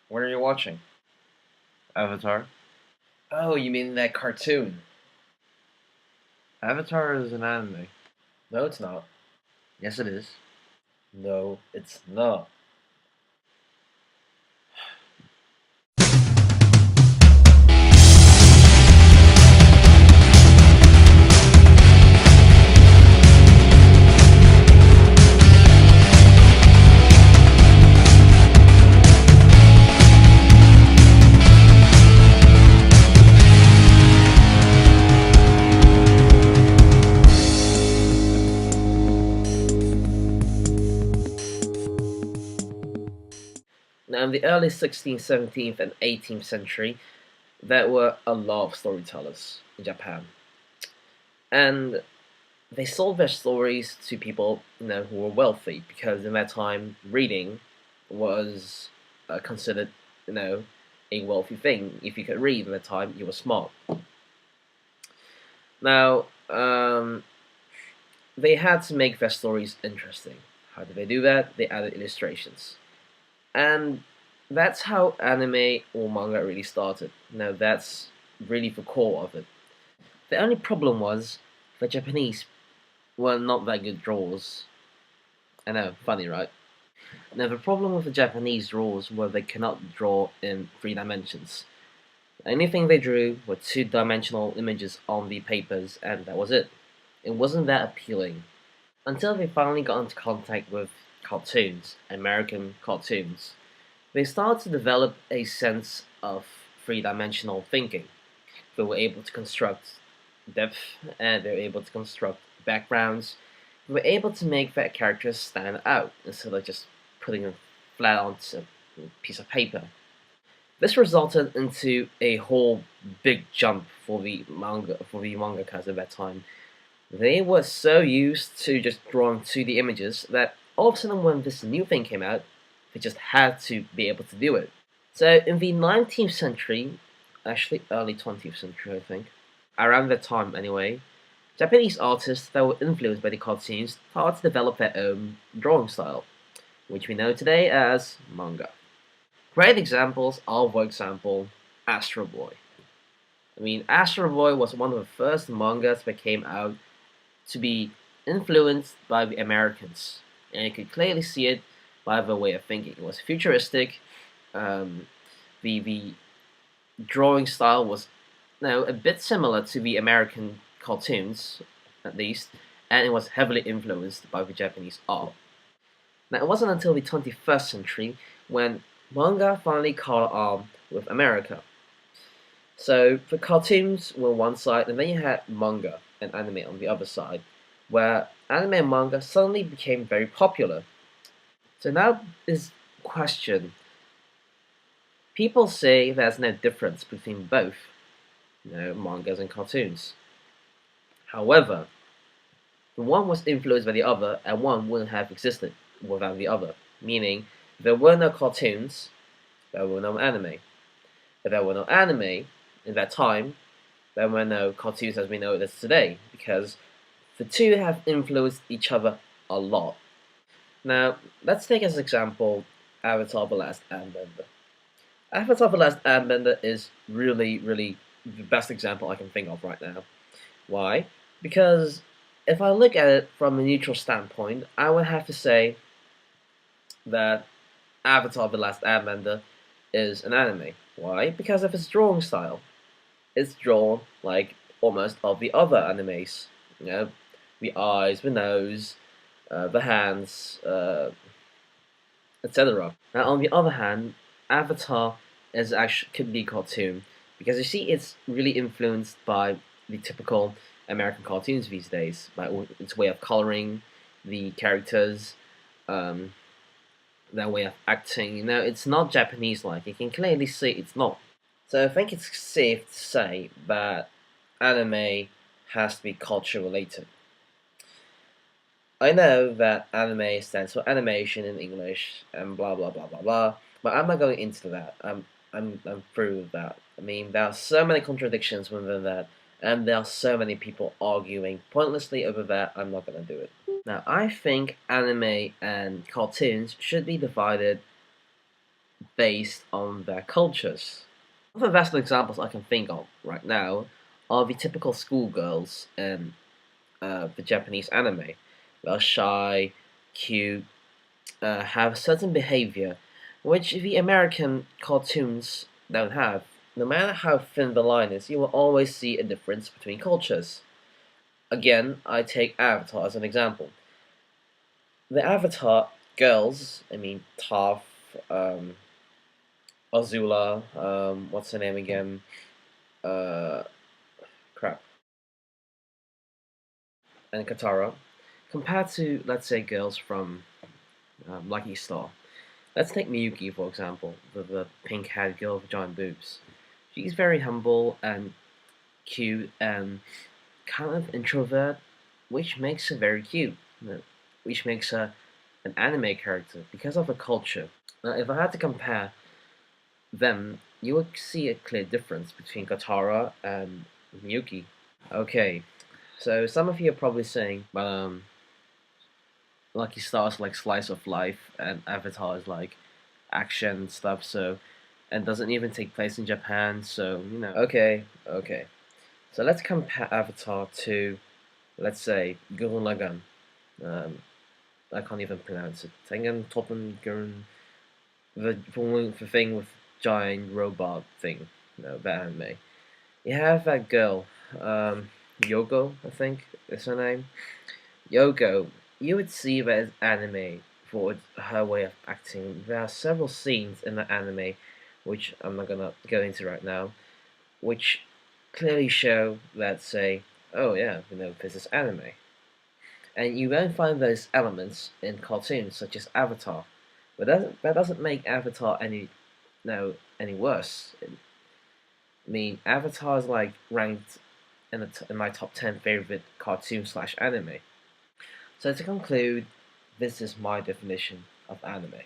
What are you watching? Avatar. Oh, you mean that cartoon? Avatar is an anime. No, it's not. Yes, it is. No, it's not. Now, in the early 16th, 17th, and 18th century, there were a lot of storytellers in Japan. And they sold their stories to people, who were wealthy, because in that time, reading was considered, a wealthy thing. If you could read in that time, you were smart. Now, they had to make their stories interesting. How did they do that? They added illustrations. And that's how anime or manga really started. Now, that's really the core of it. The only problem was the Japanese were not that good drawers. I know, funny, right? Now, the problem with the Japanese drawers was they cannot draw in 3 dimensions. The only thing they drew were 2 dimensional images on the papers, and that was it. It wasn't that appealing. Until they finally got into contact with cartoons, American cartoons, they started to develop a sense of 3 dimensional thinking. They were able to construct depth, and they were able to construct backgrounds. They were able to make their characters stand out instead of just putting them flat onto a piece of paper. This resulted into a whole big jump for the mangakas at that time. They were so used to just drawing 2D images that all of a sudden when this new thing came out, they just had to be able to do it. So in the 19th century, actually early 20th century I think, around that time anyway, Japanese artists that were influenced by the cartoons started to develop their own drawing style, which we know today as manga. Great examples are, for example, Astro Boy. I mean, Astro Boy was one of the first mangas that came out to be influenced by the Americans, and you could clearly see it by their way of thinking. It was futuristic. Um, the drawing style was a bit similar to the American cartoons, at least, and it was heavily influenced by the Japanese art. Now, it wasn't until the 21st century when manga finally caught on with America. So the cartoons were one side, and then you had manga and anime on the other side, where anime and manga suddenly became very popular. So now is question. People say there's no difference between both, mangas and cartoons. However, the one was influenced by the other, and one wouldn't have existed without the other. Meaning, there were no cartoons, there were no anime. If there were no anime in that time, there were no cartoons as we know it is today, because the two have influenced each other a lot. Now, let's take as an example Avatar The Last Airbender. Avatar The Last Airbender is really, really the best example I can think of right now. Why? Because if I look at it from a neutral standpoint, I would have to say that Avatar The Last Airbender is an anime. Why? Because of its drawing style. It's drawn like almost all the other animes. The eyes, the nose, the hands, etc. Now, on the other hand, Avatar is actually could be cartoon because you see it's really influenced by the typical American cartoons these days, by its way of coloring, the characters, um, their way of acting. It's not Japanese like. You can clearly see it's not. So I think it's safe to say that anime has to be culture related. I know that anime stands for animation in English and blah blah blah blah blah, but I'm not going into that. I'm through with that. I mean, there are so many contradictions within that, and there are so many people arguing pointlessly over that. I'm not gonna do it. Now, I think anime and cartoons should be divided based on their cultures. One of the best examples I can think of right now are the typical schoolgirls in the Japanese anime. They're shy, cute, have a certain behavior which the American cartoons don't have. No matter how thin the line is, you will always see a difference between cultures. Again, I take Avatar as an example. The Avatar girls, I mean Toph, Azula, what's her name again? Uh, crap, and Katara, compared to let's say girls from Lucky Star. Let's take Miyuki for example, the pink-haired girl with giant boobs. She's very humble and cute and kind of introvert, which makes her very cute. Which makes her an anime character because of her culture. Now, if I had to compare them, you would see a clear difference between Katara and Miyuki. Okay, so some of you are probably saying, Lucky Star is like slice of life, and Avatar is like action stuff. So, and doesn't even take place in Japan. So okay. So let's compare Avatar to, let's say, Gurren Lagann. Um, I can't even pronounce it. Tengen Toppen Gurren, the thing with giant robot thing. That anime. You have that girl, Yogo, I think is her name. Yogo, you would see that as anime for her way of acting. There are several scenes in the anime, which I'm not gonna go into right now, which clearly show that say, oh yeah, this is anime. And you won't find those elements in cartoons such as Avatar. But that doesn't make Avatar any worse. I mean, Avatar is like ranked in my top 10 favorite cartoon/anime. So to conclude, this is my definition of anime.